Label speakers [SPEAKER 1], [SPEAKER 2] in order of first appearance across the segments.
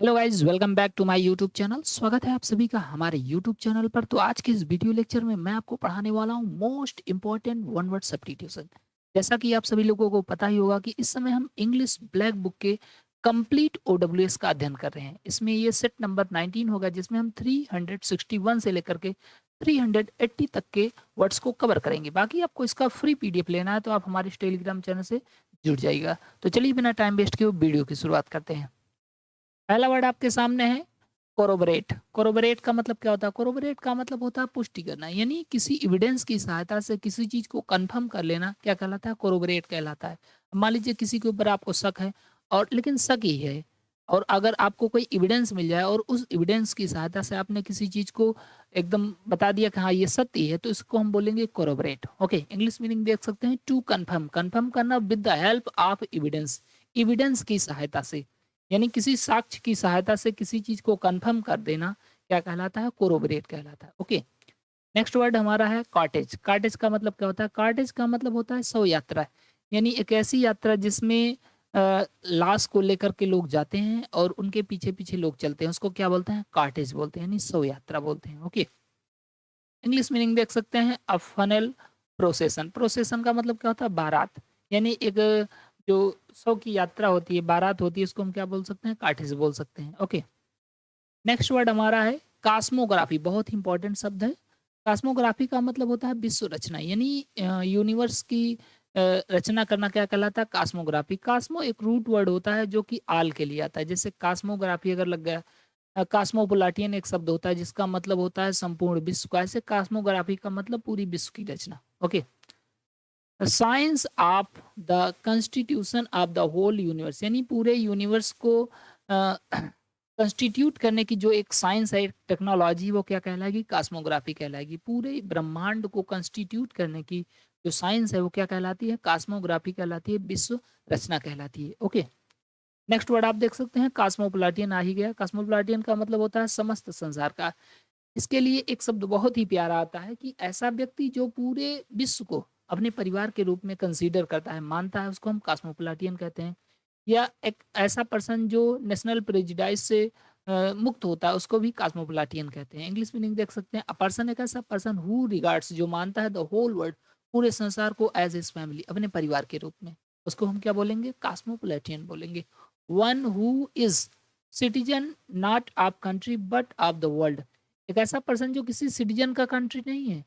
[SPEAKER 1] Hello guys, welcome back to my YouTube channel. स्वागत है आप सभी का हमारे यूट्यूब चैनल पर। तो आज के इस वीडियो लेक्चर में मैं आपको पढ़ाने वाला हूँ most important one word substitution. जैसा कि आप सभी लोगों को पता ही होगा कि इस समय हम इंग्लिश ब्लैक बुक के कंप्लीट ओडब्ल्यूएस का अध्ययन कर रहे हैं। इसमें ये सेट नंबर 19 होगा, जिसमें हम 361 से लेकर के 380 तक के वर्ड्स को कवर करेंगे। बाकी आपको इसका फ्री पीडीएफ लेना है तो आप हमारे टेलीग्राम चैनल से जुड़ जाइएगा। तो चलिए बिना टाइम वेस्ट किए वीडियो की शुरुआत करते हैं। पहला वर्ड आपके सामने है कोरोबरेट। कोरोबरेट का मतलब क्या होता है? कोरोबरेट का मतलब होता है पुष्टि करना, यानी किसी एविडेंस की सहायता से किसी चीज को कंफर्म कर लेना क्या कहलाता है? कोरोबरेट कहलाता है। मान लीजिए किसी के ऊपर आपको शक है, और लेकिन शक ही है, और अगर आपको कोई एविडेंस मिल जाए और उस एविडेंस की सहायता से आपने किसी चीज को एकदम बता दिया कि हाँ ये सत्य है, तो इसको हम बोलेंगे कोरोबरेट। ओके, इंग्लिश मीनिंग देख सकते हैं, टू कंफर्म। कंफर्म करना with the help of evidence, evidence की सहायता से, यानी किसी साक्ष्य की सहायता से किसी चीज को कंफर्म कर देना क्या कहलाता है? कोरोबरेट कहलाता है। ओके, नेक्स्ट वर्ड हमारा है कॉटेज। कॉटेज का मतलब क्या होता है? कॉटेज का मतलब होता है शव यात्रा, यानी एक ऐसी यात्रा जिसमें लाश को लेकर के लोग जाते हैं और उनके पीछे पीछे लोग चलते हैं, उसको क्या बोलते हैं? कॉटेज बोलते हैं, यानी शव यात्रा बोलते हैं। ओके, इंग्लिश मीनिंग देख सकते हैं, अ फनल प्रोसेशन। प्रोसेशन का मतलब क्या होता है? बारात, यानी एक जो शव की यात्रा होती है, बारात होती है, उसको हम क्या बोल सकते हैं? काठिस बोल सकते हैं। ओके, नेक्स्ट वर्ड हमारा है कास्मोग्राफी। बहुत ही इंपॉर्टेंट शब्द है। कास्मोग्राफी का मतलब होता है विश्व रचना, यानी यूनिवर्स की रचना करना क्या कहलाता है? कास्मोग्राफी। कास्मो एक रूट वर्ड होता है जो कि आल के लिए आता है, जैसे कास्मोग्राफी अगर लग गया। कास्मोपोलाटियन एक शब्द होता है जिसका मतलब होता है संपूर्ण विश्व का, ऐसे कास्मोग्राफी का मतलब पूरी विश्व की रचना। Okay, science of the constitution of the whole universe, यानी पूरे यूनिवर्स को कंस्टिट्यूट करने की जो एक साइंस है, टेक्नोलॉजी, वो क्या कहलाएगी? कास्मोग्राफी कहलाएगी। पूरे ब्रह्मांड को कंस्टिट्यूट करने की जो साइंस है वो क्या कहलाती है? कास्मोग्राफी कहलाती है, विश्व रचना कहलाती है। ओके, नेक्स्ट वर्ड आप देख सकते हैं कास्मोपोलाटियन आ ही गया। कास्मोपोलाटियन का मतलब होता है समस्त संसार का। इसके लिए एक शब्द बहुत ही प्यारा आता है कि ऐसा व्यक्ति जो पूरे विश्व को अपने परिवार के रूप में कंसीडर करता है, मानता है, उसको हम कास्मोपोलाटियन कहते हैं। या एक ऐसा पर्सन जो नेशनल प्रेजुडाइज से मुक्त होता है, उसको भी कास्मोपोलाटियन कहते हैं। इंग्लिश मीनिंग देख सकते हैं, अ पर्सन एक ऐसा पर्सन हु रिगार्ड्स, जो मानता है द होल वर्ल्ड, पूरे संसार को एज हिज फैमिली, अपने परिवार के रूप में, उसको हम क्या बोलेंगे? कास्मोपोलाटियन बोलेंगे। One who is citizen not of country but of the world, एक ऐसा पर्सन जो किसी सिटीजन का कंट्री नहीं है,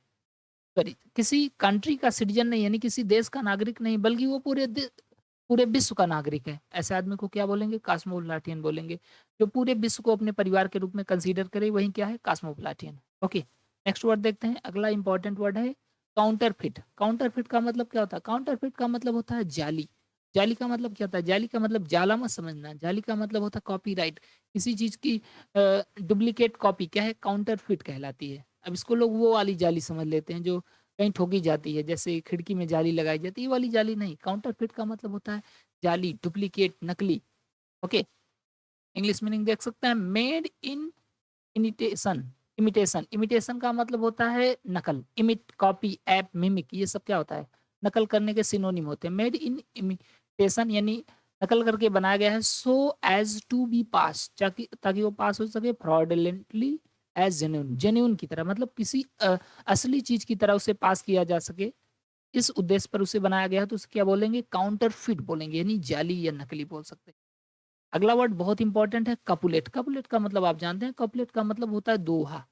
[SPEAKER 1] सॉरी, किसी कंट्री का सिटीजन नहीं, यानी किसी देश का नागरिक नहीं, बल्कि वो पूरे विश्व का नागरिक है, ऐसे आदमी को क्या बोलेंगे? कास्मोपोलाटियन बोलेंगे। जो पूरे विश्व को अपने परिवार के रूप में कंसीडर करे, वही क्या है? कास्मोपोलाटियन। ओके, नेक्स्ट वर्ड देखते हैं। अगला इंपॉर्टेंट वर्ड है काउंटरफिट। काउंटरफिट का मतलब क्या होता है? काउंटरफिट का मतलब होता है जाली। जाली का मतलब क्या होता है? जाली का मतलब जाला मत समझना, जाली का मतलब होता है कॉपीराइट। किसी चीज की डुप्लीकेट कॉपी क्या है? काउंटरफिट कहलाती है। अब इसको लोग वो वाली जाली समझ लेते हैं जो कहीं ठोकी जाती है, जैसे खिड़की में जाली लगाई जाती है, ये वाली जाली नहीं। काउंटरफिट का मतलब होता है जाली, डुप्लीकेट, नकली। ओके, इंग्लिश मीनिंग देख सकते हैं, made in imitation. Imitation, imitation का मतलब होता है नकल। इमिट, कॉपी, ऐप, मिमिक, ये सब क्या होता है? नकल करने के सिनोनिम होते हैं। मेड इन इमिटेशन यानी नकल करके बनाया गया है, सो एज टू बी पास, ताकि ताकि वो पास हो सके, फ्रॉडलेंटली एज जेन्यून, जेन्यून की तरह, मतलब किसी असली चीज की तरह उसे पास किया जा सके, इस उद्देश्य पर उसे बनाया गया है, तो उसे क्या बोलेंगे? काउंटरफिट बोलेंगे, यानी जाली या नकली बोल सकते हैं। अगला वर्ड बहुत इंपॉर्टेंट है, कपुलेट। कपुलेट का मतलब आप जानते हैं, कपुलेट का मतलब होता है दोहा।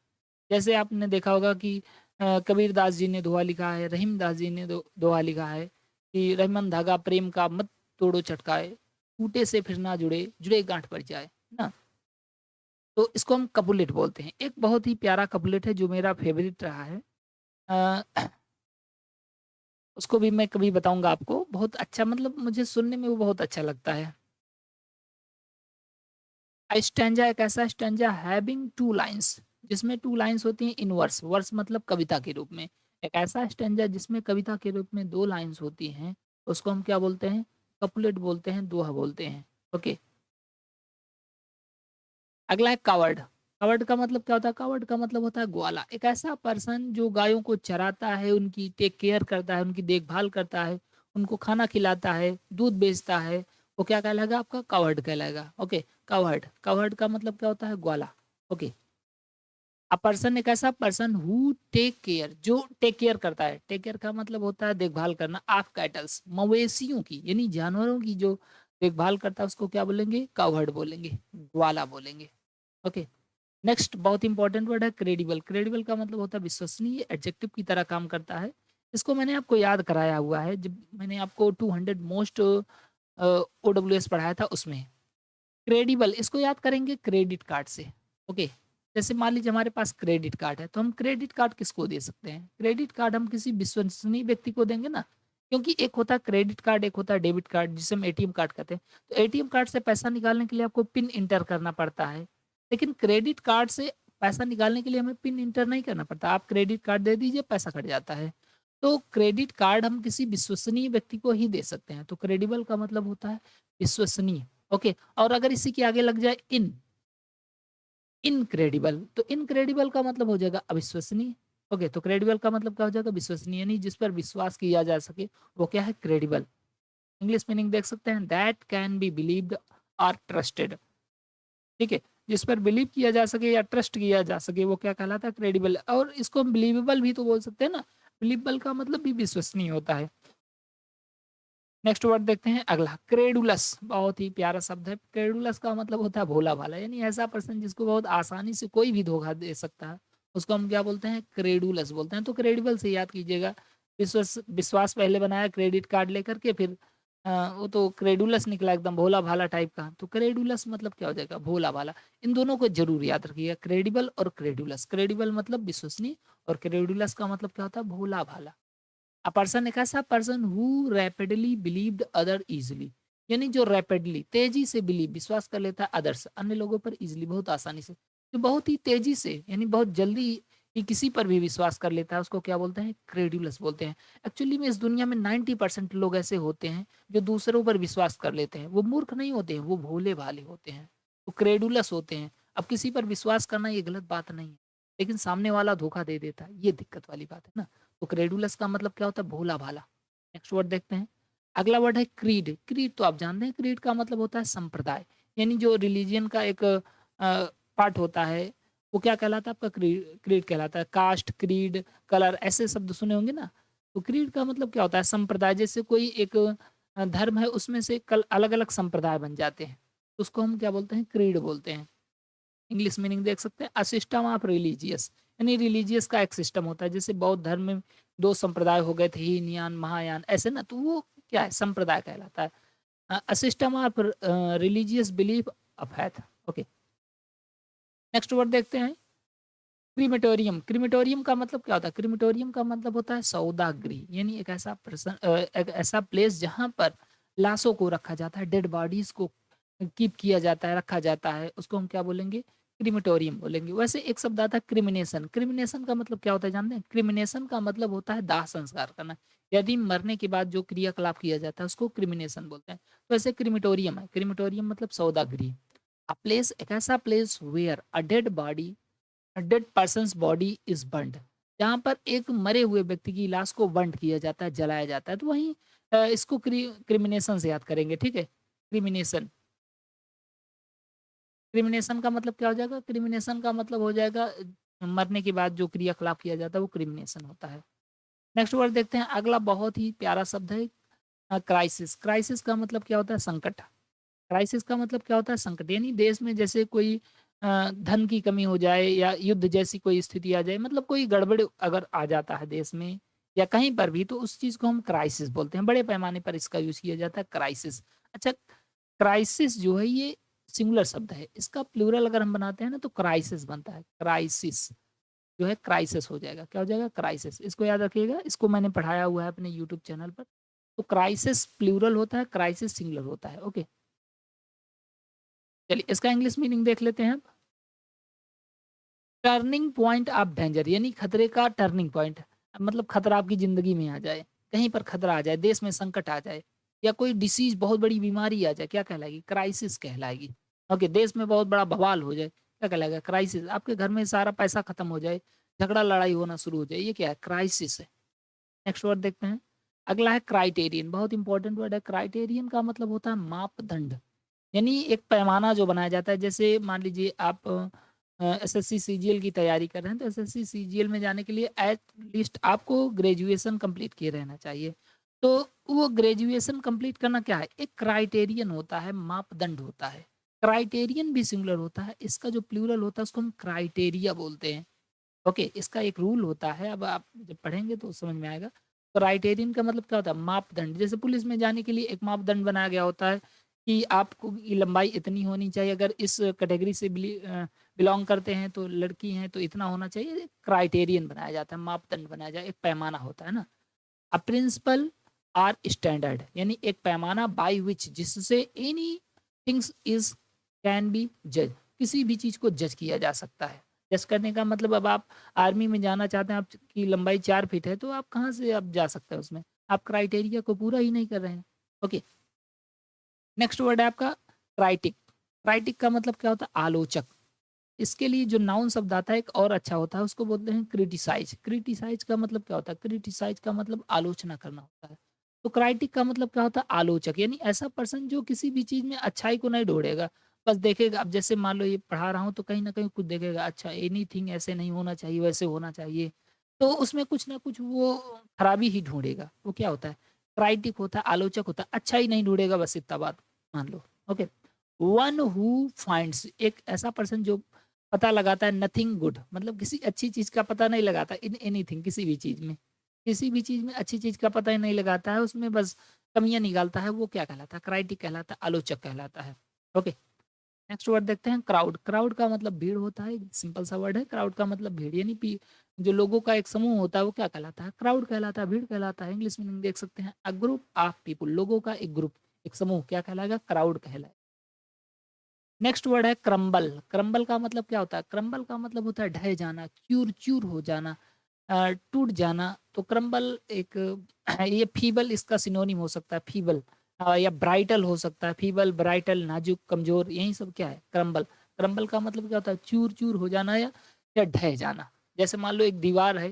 [SPEAKER 1] जैसे आपने देखा होगा कि कबीर दास जी ने दोहा लिखा है, रहीम दास जी ने दोहा लिखा है कि रहीमन धागा प्रेम का मत तोड़ो चटकाए, टूटे से फिर ना जुड़े, जुड़े गांठ पड़ जाए ना। तो इसको हम कपुलेट बोलते हैं। एक बहुत ही प्यारा कपुलेट है जो मेरा फेवरेट रहा है, अ, उसको भी मैं कभी बताऊंगा आपको। बहुत अच्छा, मतलब मुझे सुनने में वो बहुत अच्छा लगता है। स्टैंजा एक ऐसा स्टैंजा हैविंग टू लाइन्स, जिसमें टू लाइन्स होती हैं इन वर्स। वर्स मतलब कविता के रूप में। एक ऐसा स्टैंजा जिसमें कविता के रूप में दो लाइन्स होती हैं, उसको हम क्या बोलते हैं? कपुलेट बोलते हैं, दोहा बोलते हैं। ओके, अगला है कावर्ड। कावर्ड का मतलब क्या होता है? कावर्ड का मतलब होता है ग्वाला। एक ऐसा पर्सन जो गायों को चराता है, उनकी टेक केयर करता है, उनकी देखभाल करता है, उनको खाना खिलाता है, दूध बेचता है, वो क्या कहलाएगा आपका? कवर्ड कहलाएगा। ओके, कवर्ड, कवर्ड का मतलब क्या होता है? ग्वाला। ओके, अ पर्सन एक ऐसा पर्सन हु टेक केयर, जो टेक केयर करता है। टेक केयर का मतलब होता है देखभाल करना। ऑफ कैटल्स, मवेशियों की यानी जानवरों की जो देखभाल करता है उसको क्या बोलेंगे? कावर्ड बोलेंगे, ग्वाला बोलेंगे। ओके, नेक्स्ट बहुत इंपॉर्टेंट वर्ड है क्रेडिबल। क्रेडिबल का मतलब होता है विश्वसनीय, एडजेक्टिव की तरह काम करता है। इसको मैंने आपको याद कराया हुआ है जब मैंने आपको 200 मोस्ट ओडब्ल्यूएस पढ़ाया था उसमें। क्रेडिबल इसको याद करेंगे क्रेडिट कार्ड से। ओके, जैसे मान लीजिए हमारे पास क्रेडिट कार्ड है तो हम क्रेडिट कार्ड किसको दे सकते हैं? क्रेडिट कार्ड हम किसी विश्वसनीय व्यक्ति को देंगे ना, क्योंकि एक होता है क्रेडिट कार्ड, एक होता है डेबिट कार्ड जिसे हम एटीएम कार्ड कहते हैं। तो एटीएम कार्ड से पैसा निकालने के लिए आपको पिन इंटर करना पड़ता है, लेकिन क्रेडिट कार्ड से पैसा निकालने के लिए हमें पिन इंटर नहीं करना पड़ता। आप क्रेडिट कार्ड दे दीजिए, पैसा कट जाता है। तो क्रेडिट कार्ड हम किसी विश्वसनीय व्यक्ति को ही दे सकते हैं। तो क्रेडिबल का मतलब होता है विश्वसनीय। ओके, और अगर इसी के आगे लग जाए इनक्रेडिबल, तो इनक्रेडिबल का मतलब हो जाएगा अविश्वसनीय। ओके, तो क्रेडिबल का मतलब क्या हो जाएगा? विश्वसनीय, यानी जिस पर विश्वास किया जा सके वो क्या है? क्रेडिबल। इंग्लिश मीनिंग देख सकते हैं, दैट कैन बी बिलीव्ड और ट्रस्टेड। ठीक है, जिस पर बिलीव किया जा सके या ट्रस्ट किया जा सके वो क्या कहलाता है? क्रेडिबल। और इसको हम बिलीवेबल भी तो बोल सकते हैं ना। बिलीवेबल का मतलब भी विश्वसनीय होता है। नेक्स्ट वर्ड देखते हैं अगला, क्रेडुलस। बहुत ही प्यारा शब्द है। क्रेडुलस का मतलब होता है भोला भाला, यानी ऐसा पर्सन जिसको बहुत आसानी से कोई भी धोखा दे सकता है, उसको हम क्या बोलते हैं? क्रेडुलस बोलते हैं। तो क्रेडिबल से याद कीजिएगा, विश्वास पहले बनाया क्रेडिट कार्ड लेकर के, फिर वो तो क्रेडुलस निकला एकदम भोला भाला टाइप का। तो क्रेडुलस मतलब क्या हो जाएगा? भोला भाला। इन दोनों को जरूर याद रखिएगा, क्रेडिबल और क्रेडुलस। क्रेडिबल मतलब विश्वसनीय और क्रेडुलस का मतलब क्या होता है? भोला भाला। अ पर्सन एक ऐसा person who rapidly believed other easily, यानी जो रैपिडली तेजी से बिलीव विश्वास कर लेता है अदर्स अन्य लोगों पर इजीली बहुत आसानी से, जो बहुत ही तेजी से यानी बहुत जल्दी ही किसी पर भी विश्वास कर लेता है उसको क्या बोलते हैं? क्रेडुलस बोलते हैं। एक्चुअली में इस दुनिया में 90% लोग ऐसे होते हैं जो दूसरों पर विश्वास कर लेते हैं। वो मूर्ख नहीं होते हैं, वो भोले भाले होते हैं, वो क्रेडुलस होते हैं। अब किसी पर विश्वास करना ये गलत बात नहीं है, लेकिन सामने वाला धोखा दे देता है, ये दिक्कत वाली बात है ना। तो क्रेडुलस का मतलब क्या होता है? भोला भाला। नेक्स्ट वर्ड देखते हैं, अगला वर्ड है क्रीड। क्रीड तो आप जानते हैं, क्रीड का मतलब होता है संप्रदाय, यानी जो रिलीजियन का एक पार्ट होता है वो क्या कहलाता है? आपका क्रीड, क्रीड कहलाता है। कास्ट, क्रीड, कलर ऐसे शब्द सुने होंगे ना। तो क्रीड का मतलब क्या होता है? संप्रदाय। जैसे कोई एक धर्म है उसमें से कल अलग अलग संप्रदाय बन जाते हैं, तो उसको हम क्या बोलते हैं? क्रीड बोलते हैं। इंग्लिश मीनिंग देख सकते हैं, अ सिस्टम ऑफ रिलीजियस, यानी रिलीजियस का एक सिस्टम होता है। जैसे बौद्ध धर्म में दो संप्रदाय हो गए थे, हीन यान महायान, ऐसे ना, तो वो क्या है? संप्रदाय कहलाता है। A system of religious belief of hath. Okay, next word देखते हैं, क्रीमेटोरियम। क्रीमेटोरियम का मतलब क्या होता है? क्रीमेटोरियम का मतलब होता है सौदागृह, यानी एक ऐसा एक ऐसा प्लेस जहाँ पर लाशों को रखा जाता है, डेड बॉडीज को कीप किया जाता है, रखा जाता है, उसको हम क्या बोलेंगे? क्रीमेटोरियम बोलेंगे। वैसे एक शब्द आता है क्रिमिनेशन। क्रिमिनेशन का मतलब क्या होता है जानते हैं? क्रिमिनेशन का मतलब होता है दाह संस्कार करना, यदि मरने के बाद जो क्रियाकलाप किया जाता है उसको क्रिमिनेशन बोलते हैं। तो ऐसे क्रीमेटोरियम है, क्रीमेटोरियम मतलब सौदागृह। अ प्लेस एक ऐसा place where a dead person's body is burned, जहाँ पर एक मरे हुए व्यक्ति की लाश को बर्न किया जाता है, जलाया जाता है। तो वहीं इसको क्रिमिनेशन से याद करेंगे। ठीक है, क्रिमिनेशन। क्रिमिनेशन का मतलब क्या हो जाएगा? क्रिमिनेशन का मतलब हो जाएगा मरने के बाद जो क्रियाकलाप किया जाता है वो क्रिमिनेशन होता है। नेक्स्ट वर्ड देखते हैं, अगला बहुत ही प्यारा शब्द है क्राइसिस। क्राइसिस का मतलब क्या होता है? संकट। क्राइसिस का मतलब क्या होता है? संकट, यानी देश में जैसे कोई धन की कमी हो जाए या युद्ध जैसी कोई स्थिति आ जाए, मतलब कोई गड़बड़ अगर आ जाता है देश में या कहीं पर भी, तो उस चीज़ को हम क्राइसिस बोलते हैं। बड़े पैमाने पर इसका यूज़ किया जाता है, क्राइसिस। अच्छा, क्राइसिस जो है ये सिंगुलर शब्द है, इसका प्लूरल अगर हम बनाते हैं ना तो क्राइसिस बनता है। क्राइसिस जो है क्राइसिस हो जाएगा। क्या हो जाएगा? क्राइसिस। इसको याद रखिएगा, इसको मैंने पढ़ाया हुआ है अपने यूट्यूब चैनल पर। तो क्राइसिस प्लूरल होता है, क्राइसिस सिंगुलर होता है। ओके, चलिए इसका इंग्लिश मीनिंग देख लेते हैं। टर्निंग पॉइंट ऑफ डेंजर, यानी खतरे का टर्निंग पॉइंट, मतलब खतरा आपकी जिंदगी में आ जाए, कहीं पर खतरा आ जाए, देश में संकट आ जाए, या कोई डिसीज बहुत बड़ी बीमारी आ जाए, क्या कहलाएगी? क्राइसिस कहलाएगी। ओके, देश में बहुत बड़ा बवाल हो जाए, क्या कहलाएगा? क्राइसिस। आपके घर में सारा पैसा खत्म हो जाए, झगड़ा लड़ाई होना शुरू हो जाए, ये क्या है? क्राइसिस है। नेक्स्ट वर्ड देखते हैं, अगला है क्राइटेरियन, बहुत इंपॉर्टेंट वर्ड है। क्राइटेरियन का मतलब होता है मापदंड, यानी एक पैमाना जो बनाया जाता है। जैसे मान लीजिए आप एसएससी सीजीएल की तैयारी कर रहे हैं, तो एसएससी सीजीएल में जाने के लिए एट लीस्ट आपको ग्रेजुएशन कंप्लीट किए रहना चाहिए। तो वो ग्रेजुएशन कंप्लीट करना क्या है, एक क्राइटेरियन होता है, मापदंड होता है। क्राइटेरियन भी सिंगुलर होता है, इसका जो प्लूरल होता है उसको हम क्राइटेरिया बोलते हैं। ओके, इसका एक रूल होता है, अब आप जब पढ़ेंगे तो समझ में आएगा। क्राइटेरियन का मतलब क्या होता है, मापदंड। जैसे पुलिस में जाने के लिए एक मापदंड बनाया गया होता है कि आपको की लंबाई इतनी होनी चाहिए, अगर इस कैटेगरी से बिलोंग करते हैं तो लड़की हैं तो इतना होना चाहिए। क्राइटेरियन बनाया जाता है, मापदंड बनाया जाए, एक पैमाना होता है ना। अ प्रिंसिपल आर स्टैंडर्ड, यानी एक पैमाना बाय विच, जिससे any things is can be जज, किसी भी चीज को जज किया जा सकता है। जज करने का मतलब, अब आप आर्मी में जाना चाहते हैं, आपकी लंबाई 4 फीट है, तो आप कहाँ से आप जा सकते हैं उसमें, आप क्राइटेरिया को पूरा ही नहीं कर रहे हैं। ओके, नेक्स्ट वर्ड है आपका क्राइटिक। क्राइटिक का मतलब क्या होता है, आलोचक। इसके लिए जो नाउन शब्द आता है एक और अच्छा होता है, उसको बोलते हैं क्रिटिसाइज। क्रिटिसाइज का मतलब क्या होता है, क्रिटिसाइज का मतलब आलोचना करना होता है। तो क्राइटिक का मतलब क्या होता है, आलोचक, यानी ऐसा पर्सन जो किसी भी चीज में अच्छाई को नहीं ढूंढेगा, बस देखेगा। अब जैसे मान लो ये पढ़ा रहा हूँ तो कहीं ना कहीं कुछ देखेगा, अच्छा एनीथिंग ऐसे नहीं होना चाहिए, वैसे होना चाहिए, तो उसमें कुछ ना कुछ वो खराबी ही ढूंढेगा। वो क्या होता है, क्राइटिक होता है, आलोचक होता है, अच्छा ही नहीं ढूंढेगा, बस इतना बात मान लो। ओके, वन हु फाइंड्स, एक ऐसा पर्सन जो पता लगाता है नथिंग गुड, मतलब किसी अच्छी चीज का पता नहीं लगाता, इन एनीथिंग, किसी भी चीज में, किसी भी चीज में अच्छी चीज का पता ही नहीं लगाता है, उसमें बस कमियां निकालता है, वो क्या कहलाता है, क्राइटिक कहलाता है, आलोचक कहलाता है। ओके, नेक्स्ट वर्ड देखते हैं, क्राउड। क्राउड का मतलब भीड़ होता है, सिंपल सा वर्ड है। क्राउड का मतलब भीड़, यानी जो लोगों का एक समूह होता है वो क्या कहलाता है, क्राउड कहलाता है, भीड़ कहलाता है। इंग्लिश मीनिंग देख सकते हैं, अ ग्रुप ऑफ पीपुल, लोगों का एक ग्रुप, एक समूह क्या कहलाएगा, क्राउड कहलाएगा। नेक्स्ट वर्ड है क्रम्बल। क्रम्बल का मतलब क्या होता है, क्रम्बल का मतलब होता है ढह जाना, चूर चूर हो जाना, टूट जाना। तो क्रम्बल एक ये फीबल इसका सिनोनिम हो सकता है, फीबल, या ब्राइटल हो सकता है, फीबल, ब्राइटल, नाजुक, कमजोर, यही सब क्या है, क्रम्बल। क्रम्बल का मतलब क्या होता है, चूर चूर हो जाना या ढह जाना। जैसे मान लो एक दीवार है,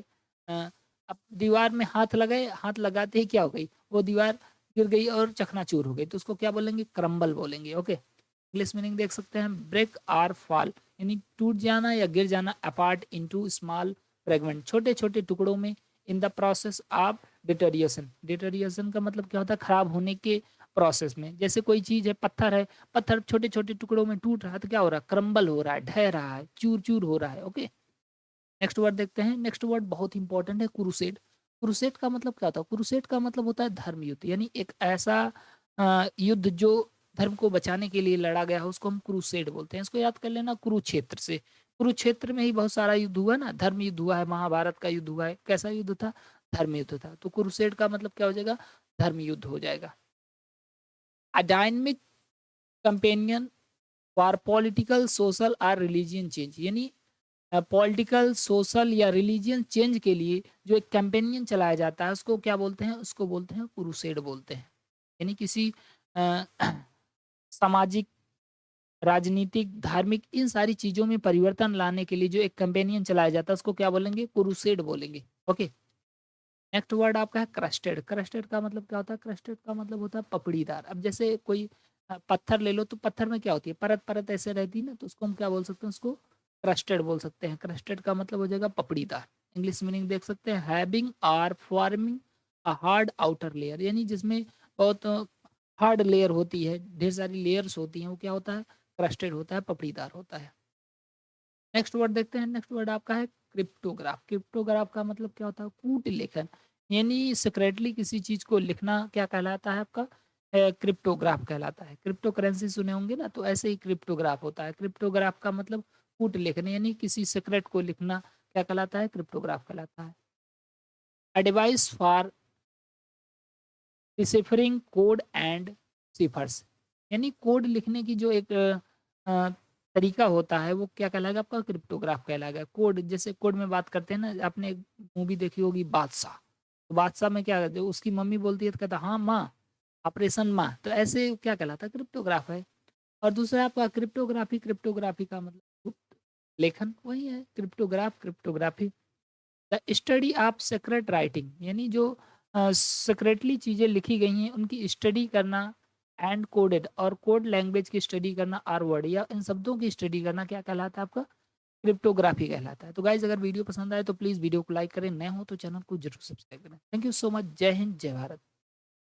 [SPEAKER 1] अ, अब दीवार में हाथ लगाए, हाथ लगाते ही क्या हो गई, वो दीवार गिर गई और चकनाचूर हो गई, तो उसको क्या बोलेंगे, क्रम्बल बोलेंगे। ओके, इंग्लिश मीनिंग देख सकते हैं, ब्रेक आर फॉल, यानी टूट जाना या गिर जाना, अपार्ट इनटू स्मॉल फ्रेगमेंट, छोटे छोटे टुकड़ों में, in the process of deterioration. Deterioration का मतलब क्या होता है, खराब होने के प्रोसेस में। जैसे कोई चीज है, पत्थर है, पत्थर छोटे छोटे टुकड़ों में टूट रहा है, तो क्या हो रहा है, क्रम्बल हो रहा है, ढह रहा है, चूर चूर हो रहा है। ओके, नेक्स्ट वर्ड देखते हैं। नेक्स्ट वर्ड बहुत इंपॉर्टेंट है, क्रूसेड। क्रूसेड का मतलब क्या होता है, क्रूसेड का मतलब होता है धर्म युद्ध, यानी एक ऐसा युद्ध जो धर्म को बचाने के लिए लड़ा गया है, उसको हम क्रूसेड बोलते हैं। इसको याद कर लेना, कुरुक्षेत्र से, कुरुक्षेत्र में ही बहुत सारा युद्ध हुआ ना, धर्म युद्ध हुआ है, महाभारत का युद्ध हुआ है, कैसा युद्ध था, धर्म युद्ध था। तो क्रूसेड का मतलब क्या हो जाएगा, धर्म युद्ध हो जाएगा। A dynamic companion for political, social और रिलीजियन चेंज, यानी पॉलिटिकल, सोशल या रिलीजियन चेंज के लिए जो एक कैंपेनियन चलाया जाता है, उसको क्या बोलते हैं, उसको बोलते हैं क्रूसेड बोलते हैं। यानी किसी अ, सामाजिक, राजनीतिक, धार्मिक, इन सारी चीजों में परिवर्तन लाने के लिए जो एक कैंपेनियन चलाया जाता है, उसको क्या बोलेंगे, क्रूसेड बोलेंगे। ओके, नेक्स्ट वर्ड आपका है क्रस्टेड। क्रस्टेड का मतलब क्या होता है, क्रस्टेड का मतलब होता है पपड़ीदार। अब जैसे कोई पत्थर ले लो, तो पत्थर में क्या होती है, परत परत ऐसे रहती है ना, तो उसको हम क्या बोल सकते हैं, उसको क्रस्टेड बोल सकते हैं। क्रस्टेड का मतलब हो जाएगा पपड़ीदार। इंग्लिश मीनिंग देख सकते हैं, having or forming a hard outer layer, यानी जिसमें बहुत हार्ड लेयर होती है, ढेर सारी लेयर्स होती हैं, वो क्या होता है, क्रस्टेड होता है, पपड़ीदार होता है। नेक्स्ट वर्ड देखते हैं। नेक्स्ट वर्ड आपका है क्रिप्टोग्राफ। क्रिप्टोग्राफ का मतलब क्या होता है, कूट लेखन, यानी सिक्रेटली किसी चीज को लिखना क्या कहलाता है आपका, क्रिप्टोग्राफ कहलाता है। क्रिप्टो करेंसी सुने होंगे ना, तो ऐसे ही क्रिप्टोग्राफ होता है। क्रिप्टोग्राफ का मतलब कूट लेखन, यानी किसी सीक्रेट को लिखना क्या कहलाता है, क्रिप्टोग्राफ कहलाता है। A device for deciphering code and ciphers, यानी कोड लिखने की जो एक तरीका होता है, वो क्या कहलाएगा आपका, क्रिप्टोग्राफ कहलाएगा। कोड, जैसे कोड में बात करते हैं ना, आपने एक मूवी देखी होगी बादशाह, तो बादशाह में क्या करते, उसकी मम्मी बोलती है तो कहता हाँ माँ, ऑपरेशन माँ, तो ऐसे क्या कहलाता है, क्रिप्टोग्राफ है। और दूसरा आपका क्रिप्टोग्राफी, क्रिप्टोग्राफी का मतलब गुप्त लेखन, वही है cryptograph, cryptography. The study of secret writing, यानी जो सीक्रेटली चीज़ें लिखी गई हैं, उनकी स्टडी करना एंड कोडेड और कोड लैंग्वेज की स्टडी करना आर वर्ड या इन शब्दों की स्टडी करना क्या कहलाता है आपका? क्रिप्टोग्राफी कहलाता है। तो गाइज़ अगर वीडियो पसंद आए तो प्लीज़ वीडियो को लाइक करें, नए हो तो चैनल को ज़रूर सब्सक्राइब करें। Thank you so much. जय हिंद, जय भारत।